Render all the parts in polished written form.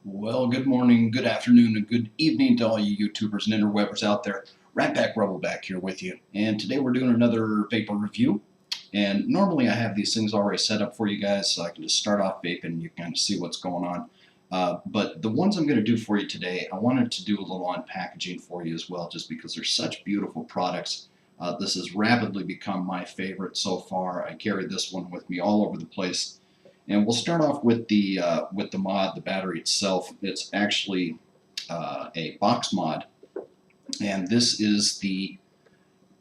Well, good morning, good afternoon, and good evening to all you YouTubers and interwebers out there. Ratpack Rebel back here with you. And today we're doing another vapor review. And normally I have these things already set up for you guys so I can just start off vaping and you can kind of see what's going on. But the ones I'm going to do for you today, I wanted to do a little unpackaging for you as well, just because they're such beautiful products. This has rapidly become my favorite so far. I carry this one with me all over the place. And we'll start off with the mod, the battery itself. It's actually a box mod, and this is the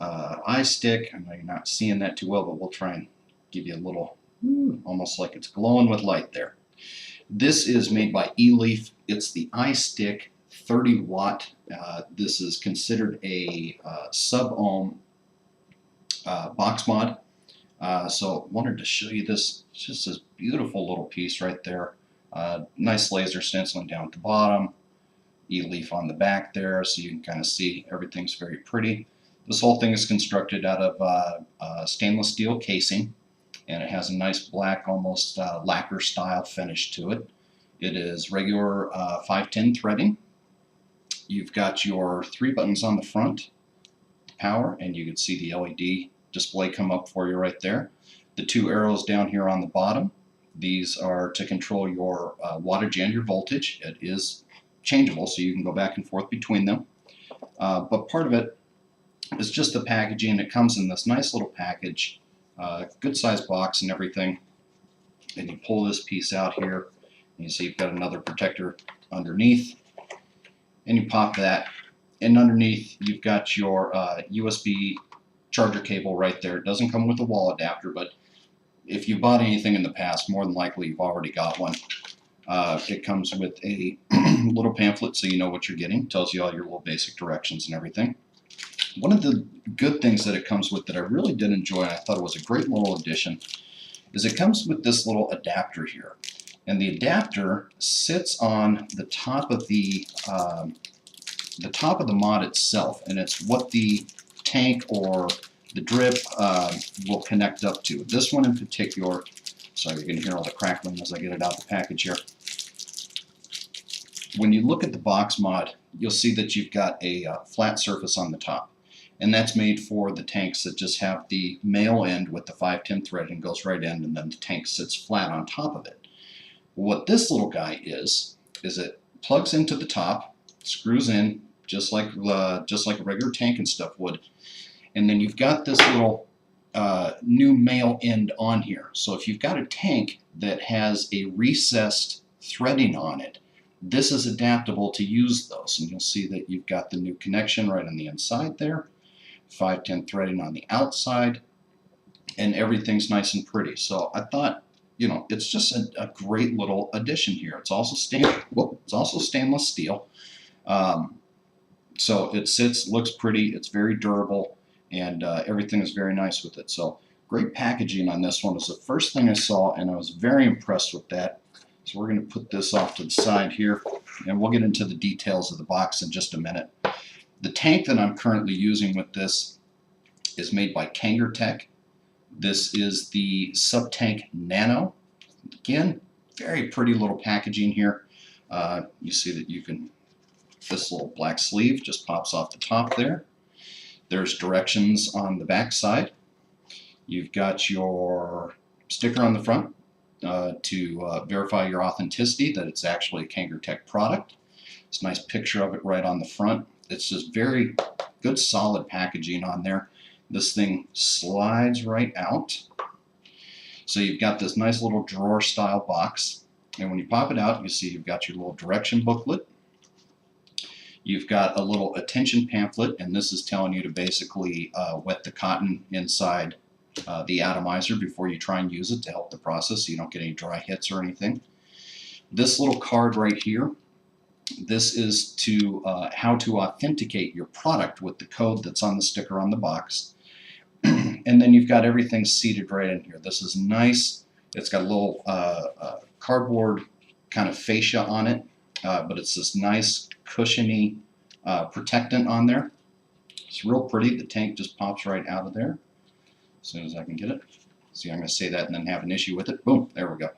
iStick. I know you're not seeing that too well, but we'll try and give you a little, almost like it's glowing with light there. This is made by Eleaf. It's the iStick 30 watt. This is considered a sub-ohm box mod. So wanted to show you this. It's just this beautiful little piece right there. Nice laser stenciling down at the bottom. Eleaf on the back there, so you can kind of see everything's very pretty. This whole thing is constructed out of stainless steel casing, and it has a nice black, almost lacquer style finish to it. It is regular 510 threading. You've got your 3 buttons on the front, power, and you can see the LED display come up for you right there. The 2 arrows down here on the bottom, these are to control your wattage and your voltage. It is changeable, so you can go back and forth between them. But part of it is just the packaging. It comes in this nice little package, good sized box and everything. And you pull this piece out here, and you see you've got another protector underneath. And you pop that, and underneath you've got your USB charger cable right there. It doesn't come with a wall adapter, but if you bought anything in the past, more than likely you've already got one. It comes with a little pamphlet so you know what you're getting. It tells you all your little basic directions and everything. One of the good things that it comes with that I really did enjoy, and I thought it was a great little addition, is it comes with this little adapter here. And the adapter sits on the top of the mod itself, and it's what the tank or the drip will connect up to. This one in particular, sorry, you're going to hear all the crackling as I get it out of the package here. When you look at the box mod, you'll see that you've got a flat surface on the top, and that's made for the tanks that just have the male end with the 510 thread and goes right in, and then the tank sits flat on top of it. What this little guy is it plugs into the top, screws in just like a regular tank and stuff would, and then you've got this little new male end on here. So if you've got a tank that has a recessed threading on it, this is adaptable to use those, and you'll see that you've got the new connection right on the inside there, 510 threading on the outside, and everything's nice and pretty. So I thought, you know, it's just a great little addition here. It's also stainless steel. So it sits, looks pretty, it's very durable, and everything is very nice with it. So great packaging on this one was the first thing I saw, and I was very impressed with that. So we're going to put this off to the side here, and we'll get into the details of the box in just a minute. The tank that I'm currently using with this is made by Kangertech. This is the SubTank NANO. Again, very pretty little packaging here. You see that you can, this little black sleeve just pops off the top there. There's directions on the back side. You've got your sticker on the front to verify your authenticity, that it's actually a Kangertech product. It's a nice picture of it right on the front. It's just very good solid packaging on there. This thing slides right out. So you've got this nice little drawer style box, and when you pop it out, you see you've got your little direction booklet. You've got a little attention pamphlet, and this is telling you to basically wet the cotton inside the atomizer before you try and use it to help the process so you don't get any dry hits or anything. This little card right here, this is to how to authenticate your product with the code that's on the sticker on the box. And then you've got everything seated right in here. This is nice. It's got a little cardboard kind of fascia on it, but it's this nice cushiony protectant on there. It's real pretty. The tank just pops right out of there as soon as I can get it. See, I'm going to say that and then have an issue with it. Boom, there we go.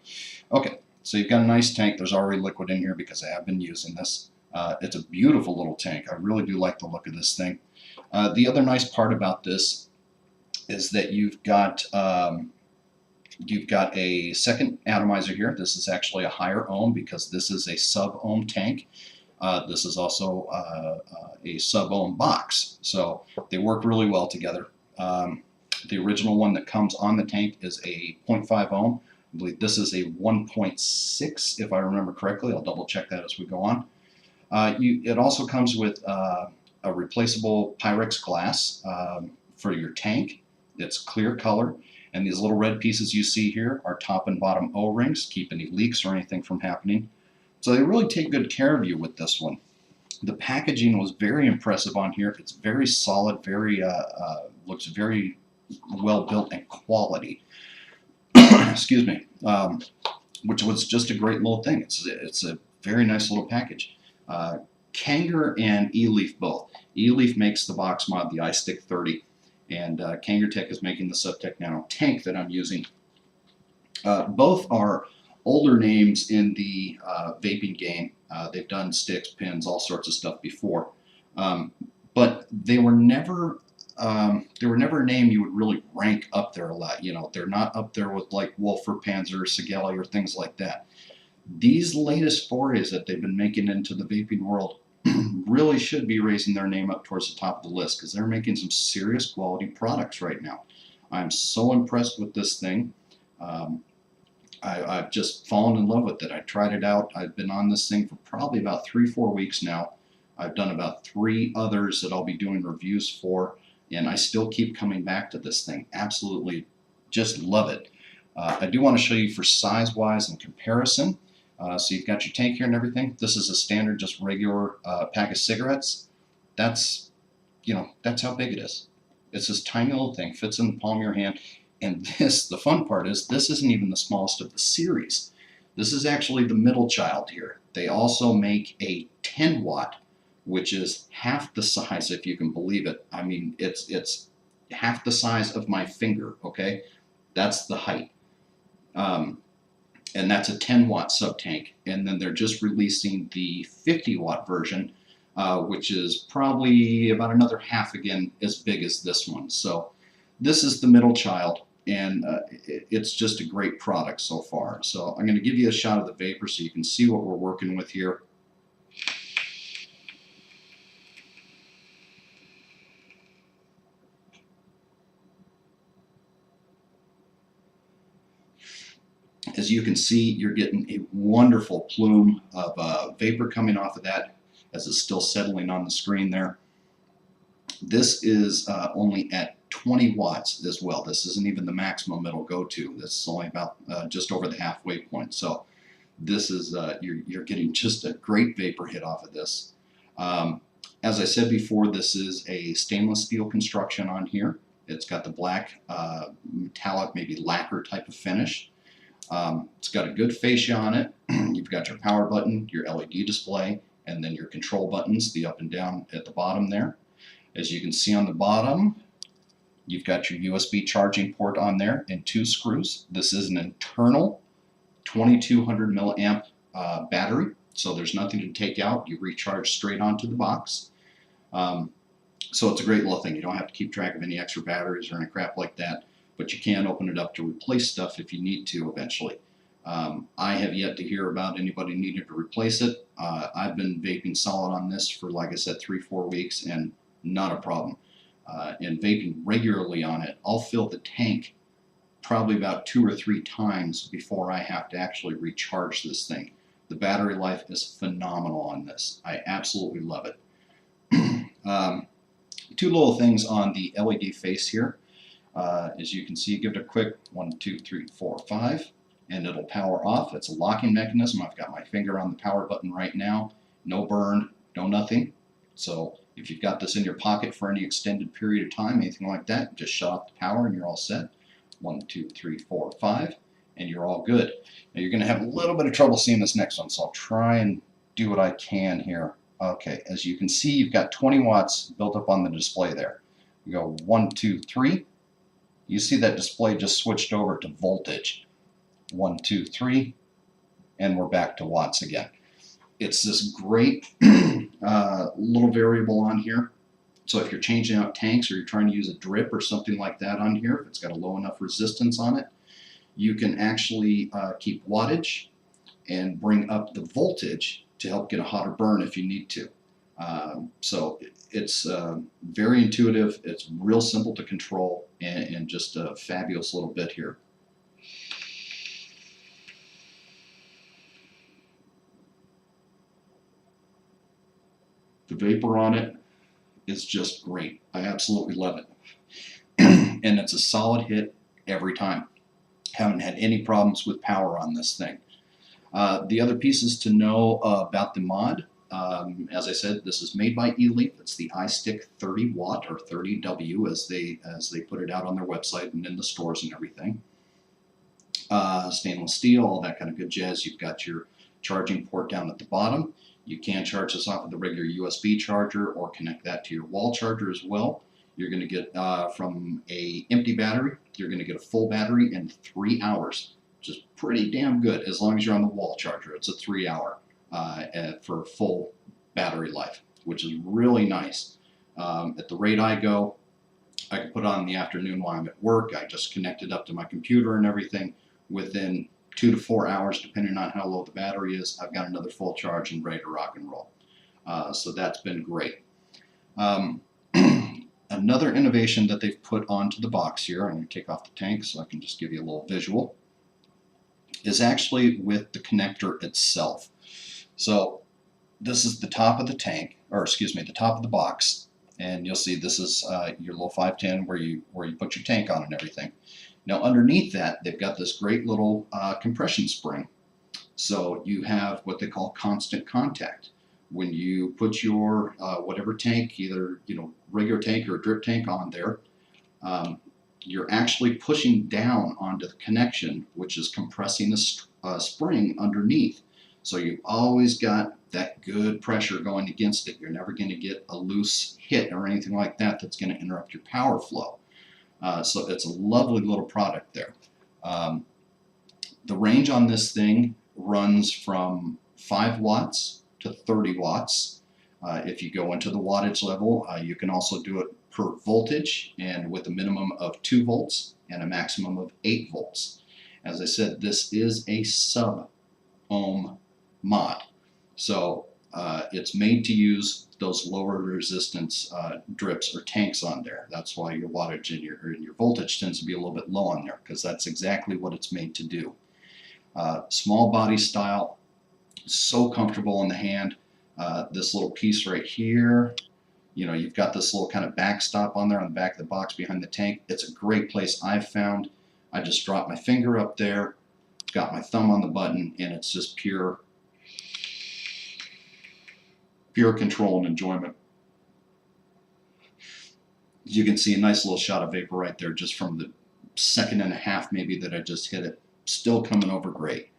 Okay, So you've got a nice tank. There's already liquid in here because I have been using this. It's a beautiful little tank. I really do like the look of this thing. The other nice part about this is that you've got a second atomizer here. This is actually a higher ohm because this is a sub-ohm tank. This is also a sub-ohm box, so they work really well together. The original one that comes on the tank is a 0.5 ohm. I believe this is a 1.6, if I remember correctly. I'll double check that as we go on. It also comes with a replaceable Pyrex glass for your tank. It's clear color, and these little red pieces you see here are top and bottom O-rings, keep any leaks or anything from happening. So they really take good care of you with this one. The packaging was very impressive on here. It's very solid, very looks very well built and quality. Excuse me, which was just a great little thing. It's a very nice little package. Kanger and Eleaf both. Eleaf makes the box mod, the iStick30, and Kangertech is making the SubTank NANO tank that I'm using. Both are older names in the vaping game. They've done sticks, pins, all sorts of stuff before, but they were never a name you would really rank up there a lot. You know, they're not up there with like Wolf or Panzer or Sigelli or things like that. These latest forays that they've been making into the vaping world really should be raising their name up towards the top of the list because they're making some serious quality products right now. I'm so impressed with this thing. I've just fallen in love with it. I tried it out. I've been on this thing for probably about 3-4 weeks now. I've done about 3 others that I'll be doing reviews for, and I still keep coming back to this thing. Absolutely just love it. I do want to show you for size-wise and comparison. So you've got your tank here and everything. This is a standard, just regular pack of cigarettes. That's how big it is. It's this tiny little thing, fits in the palm of your hand. And this, the fun part is, this isn't even the smallest of the series. This is actually the middle child here. They also make a 10 watt, which is half the size, if you can believe it. I mean, it's half the size of my finger, okay? That's the height. And that's a 10 watt SubTank. And then they're just releasing the 50 watt version, which is probably about another half again as big as this one. So this is the middle child, and it's just a great product so far. So I'm going to give you a shot of the vapor so you can see what we're working with here. As you can see, you're getting a wonderful plume of vapor coming off of that as it's still settling on the screen there. This is only at 20 watts as well. This isn't even the maximum it'll go to. This is only about just over the halfway point. So this is you're getting just a great vapor hit off of this. As I said before, this is a stainless steel construction on here. It's got the black metallic, maybe lacquer type of finish. It's got a good fascia on it. You've got your power button, your LED display, and then your control buttons, the up and down at the bottom there. As you can see on the bottom, you've got your USB charging port on there and 2 screws. This is an internal 2200 milliamp battery, so there's nothing to take out. You recharge straight onto the box. So it's a great little thing. You don't have to keep track of any extra batteries or any crap like that, but you can open it up to replace stuff if you need to eventually. I have yet to hear about anybody needing to replace it. I've been vaping solid on this for, like I said, 3-4 weeks, and not a problem. And vaping regularly on it, I'll fill the tank probably about 2 or 3 times before I have to actually recharge this thing. The battery life is phenomenal on this. I absolutely love it. 2 little things on the LED face here. As you can see, give it a quick 1, 2, 3, 4, 5, and it'll power off. It's a locking mechanism. I've got my finger on the power button right now. No burn, no nothing. So if you've got this in your pocket for any extended period of time, anything like that, just shut off the power and you're all set. 1, 2, 3, 4, 5, and you're all good. Now you're going to have a little bit of trouble seeing this next one, so I'll try and do what I can here. Okay, as you can see, you've got 20 watts built up on the display there. You go 1, 2, 3. You see that display just switched over to voltage. 1, 2, 3. and we're back to watts again. It's this great little variable on here. So if you're changing out tanks or you're trying to use a drip or something like that on here, if it's got a low enough resistance on it, you can actually keep wattage and bring up the voltage to help get a hotter burn if you need to. So it's very intuitive, it's real simple to control, and just a fabulous little bit here. The vapor on it is just great. I absolutely love it. And it's a solid hit every time. Haven't had any problems with power on this thing. The other pieces to know about the mod, as I said, this is made by Eleaf. It's the iStick30W or 30W as they put it out on their website and in the stores and everything. Stainless steel, all that kind of good jazz. You've got your charging port down at the bottom. You can charge this off with a regular USB charger or connect that to your wall charger as well. You're going to get from a empty battery, you're going to get a full battery in 3 hours, which is pretty damn good as long as you're on the wall charger. It's a 3 hour for full battery life, which is really nice. At the rate I go, I can put it on in the afternoon while I'm at work. I just connect it up to my computer and everything. Within 2 to 4 hours, depending on how low the battery is, I've got another full charge and ready to rock and roll. So that's been great. Another innovation that they've put onto the box here, I'm going to take off the tank so I can just give you a little visual, is actually with the connector itself. So this is the top of the tank, or excuse me, the top of the box, and you'll see this is your little 510 where you put your tank on and everything. Now underneath that, they've got this great little compression spring. So you have what they call constant contact. When you put your whatever tank, either regular tank or a drip tank on there, you're actually pushing down onto the connection, which is compressing the spring underneath. So you've always got that good pressure going against it. You're never going to get a loose hit or anything like that that's going to interrupt your power flow. So it's a lovely little product there. The range on this thing runs from 5 watts to 30 watts. If you go into the wattage level, you can also do it per voltage and with a minimum of 2 volts and a maximum of 8 volts. As I said, this is a sub-ohm mod. So it's made to use those lower resistance drips or tanks on there. That's why your wattage and your voltage tends to be a little bit low on there, because that's exactly what it's made to do. Small body style, so comfortable in the hand. This little piece right here, you've got this little kind of backstop on there on the back of the box behind the tank. It's a great place I've found. I just drop my finger up there, got my thumb on the button, and it's just pure control and enjoyment. You can see a nice little shot of vapor right there just from the 1.5 seconds maybe that I just hit it. Still coming over great.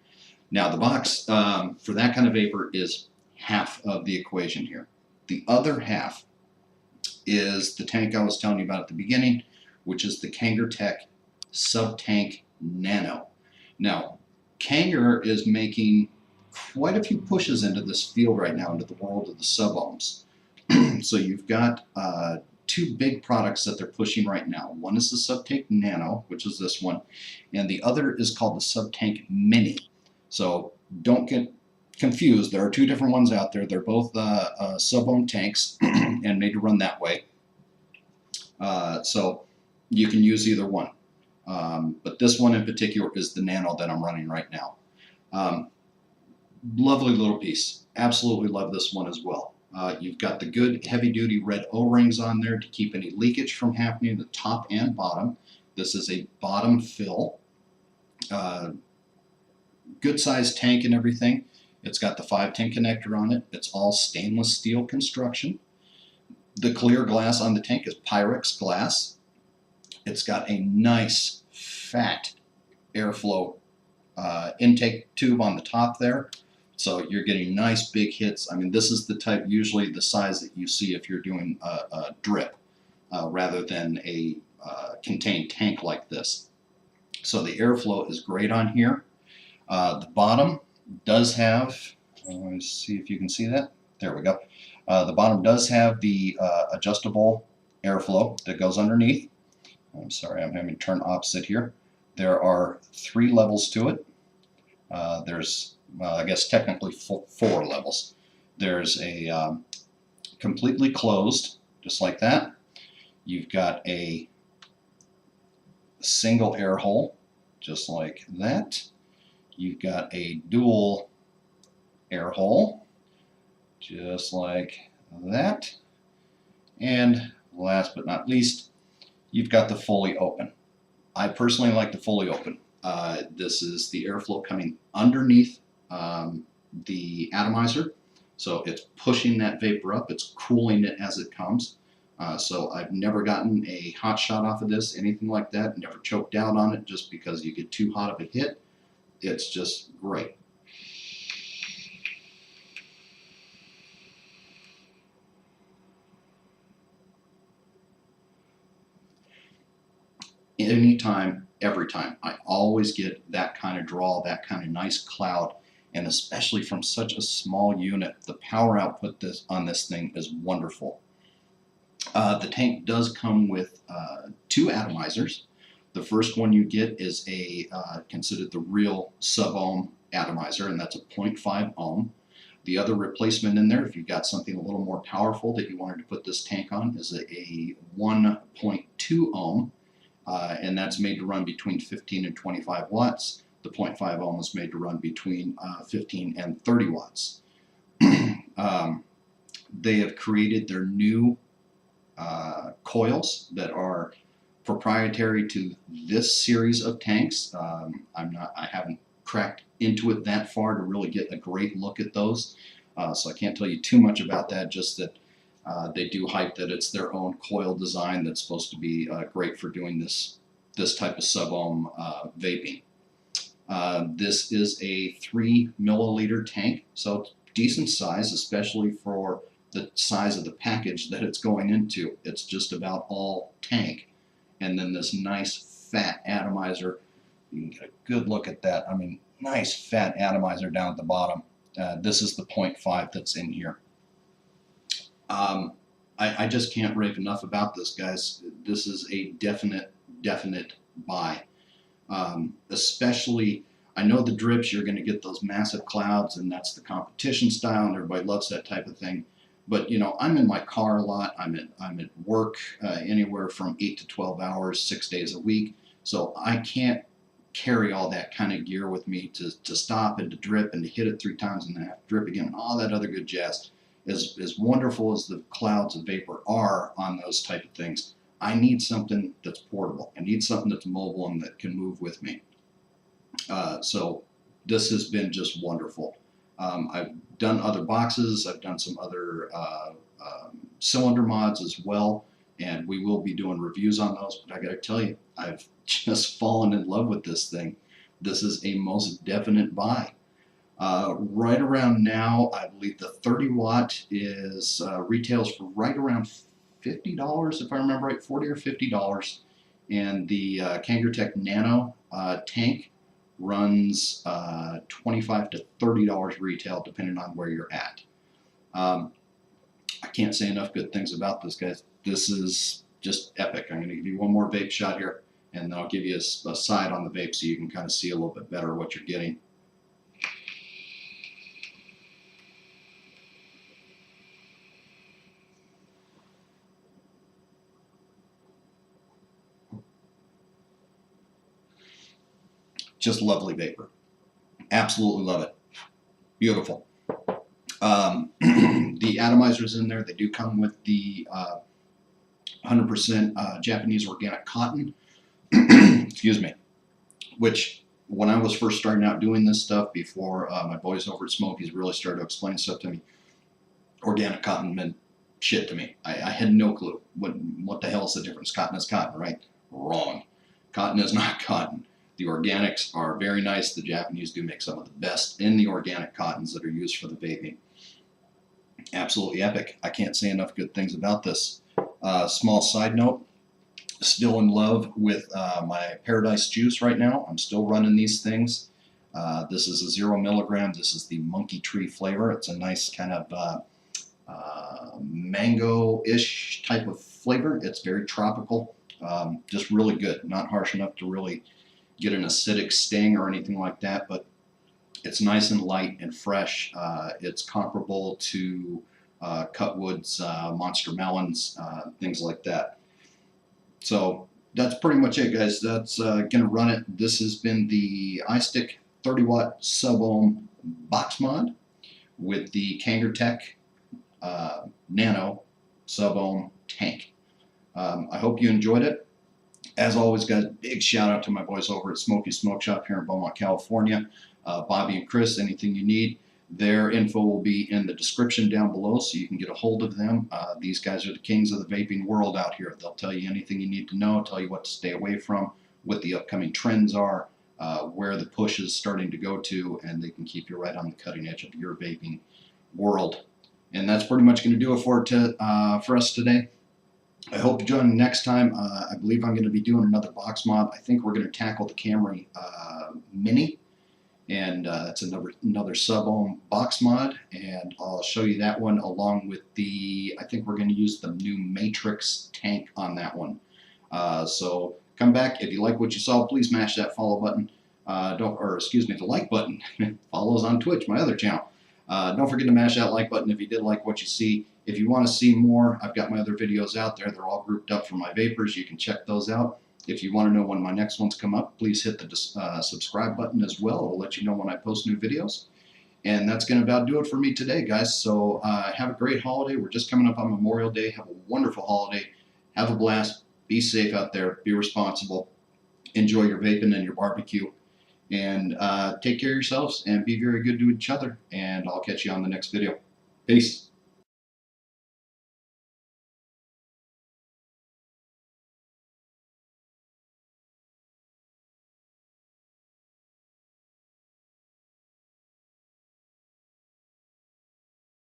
Now the box for that kind of vapor is half of the equation here. The other half is the tank I was telling you about at the beginning, which is the Kangertech SubTank NANO. Now, Kanger is making quite a few pushes into this field right now, into the world of the sub-ohms. So you've got 2 big products that they're pushing right now. One is the SubTank NANO, which is this one, and the other is called the SubTank Mini. So don't get confused. There are 2 different ones out there. They're both sub-ohm tanks and made to run that way. So you can use either one. But this one in particular is the Nano that I'm running right now. Lovely little piece. Absolutely love this one as well. You've got the good heavy-duty red O-rings on there to keep any leakage from happening at the top and bottom. This is a bottom fill. Good sized tank and everything. It's got the 510 connector on it. It's all stainless steel construction. The clear glass on the tank is Pyrex glass. It's got a nice fat airflow intake tube on the top there. So you're getting nice big hits. I mean, this is the type, usually the size that you see if you're doing a drip rather than a contained tank like this. So the airflow is great on here. The bottom, does have, let's see if you can see that. There we go. The bottom does have the adjustable airflow that goes underneath. I'm sorry, I'm having to turn opposite here. There are 3 levels to it. There's, well, I guess technically 4 levels. There's a completely closed, just like that. You've got a single air hole, just like that. You've got a dual air hole, just like that. And last but not least, you've got the fully open. I personally like the fully open. This is the airflow coming underneath the atomizer. So it's pushing that vapor up, it's cooling it as it comes. So I've never gotten a hot shot off of this, anything like that, never choked out on it just because you get too hot of a hit. It's just great. Anytime, every time, I always get that kind of draw, that kind of nice cloud, and especially from such a small unit, the power output on this thing is wonderful. The tank does come with 2 atomizers. The first one you get is considered the real sub-ohm atomizer, and that's a 0.5 ohm. The other replacement in there, if you've got something a little more powerful that you wanted to put this tank on, is a 1.2 ohm, and that's made to run between 15 and 25 watts. The 0.5 ohm is made to run between 15 and 30 watts. They have created their new coils that are proprietary to this series of tanks. I haven't cracked into it that far to really get a great look at those, so I can't tell you too much about that, just that they do hype that it's their own coil design that's supposed to be great for doing this type of sub-ohm vaping. This is a 3 milliliter tank, so it's decent size, especially for the size of the package that it's going into. It's just about all tank. And then this nice fat atomizer. You can get a good look at that. I mean, nice fat atomizer down at the bottom. This is the 0.5 that's in here. I just can't rave enough about this, guys. This is a definite buy. Especially, I know the drips, you're going to get those massive clouds, and that's the competition style, and everybody loves that type of thing. But you know, I'm in my car a lot. I'm at work anywhere from 8 to 12 hours, 6 days a week. So I can't carry all that kind of gear with me to stop and to drip and to hit it 3 times and then have to drip again and all that other good jazz. As wonderful as the clouds of vapor are on those type of things, I need something that's portable. I need something that's mobile and that can move with me. So this has been just wonderful. I've done other boxes, I've done some other cylinder mods as well, and we will be doing reviews on those, but I gotta tell you, I've just fallen in love with this thing. This is a most definite buy. Right around now, I believe the 30 watt is retails for right around $50, if I remember right, $40 or $50, and the Kangertech NANO tank runs $25 to $30 retail, depending on where you're at. I can't say enough good things about this, guys. This is just epic. I'm going to give you one more vape shot here, and then I'll give you a side on the vape so you can kind of see a little bit better what you're getting. Just lovely vapor. Absolutely love it. Beautiful. The atomizers in there, they do come with the 100% Japanese organic cotton. Excuse me. Which, when I was first starting out doing this stuff, before my boys over at Smokey's really started to explain stuff to me, organic cotton meant shit to me. I had no clue. What the hell is the difference? Cotton is cotton, right? Wrong. Cotton is not cotton. The organics are very nice. The Japanese do make some of the best in the organic cottons that are used for the vaping. Absolutely epic. I can't say enough good things about this. Small side note, still in love with my Paradise Juice right now. I'm still running these things. This is a 0 milligram. This is the monkey tree flavor. It's a nice kind of mango-ish type of flavor. It's very tropical, just really good. Not harsh enough to really get an acidic sting or anything like that, but it's nice and light and fresh. It's comparable to Cutwood's Monster Melons, things like that. So that's pretty much it, guys. That's going to run it. This has been the iStick 30-watt sub-ohm box mod with the Kangertech NANO sub-ohm tank. I hope you enjoyed it. As always, guys, big shout out to my boys over at Smokey Smoke Shop here in Beaumont, California. Bobby and Chris, anything you need, their info will be in the description down below, so you can get a hold of them. These guys are the kings of the vaping world out here. They'll tell you anything you need to know, tell you what to stay away from, what the upcoming trends are, where the push is starting to go to, and they can keep you right on the cutting edge of your vaping world. And that's pretty much going to do it for us today. I hope you join me next time. I believe I'm going to be doing another box mod. I think we're going to tackle the Camry Mini, and that's another sub-ohm box mod, and I'll show you that one along with I think we're going to use the new Matrix tank on that one. So come back. If you like what you saw, please smash that follow button. The like button. Follow us on Twitch, my other channel. Don't forget to mash that like button if you did like what you see. If you want to see more, I've got my other videos out there. They're all grouped up for my vapors. You can check those out. If you want to know when my next ones come up, please hit the subscribe button as well. It will let you know when I post new videos. And that's going to about do it for me today, guys. So have a great holiday. We're just coming up on Memorial Day. Have a wonderful holiday. Have a blast. Be safe out there. Be responsible. Enjoy your vaping and your barbecue. And take care of yourselves and be very good to each other. And I'll catch you on the next video. Peace.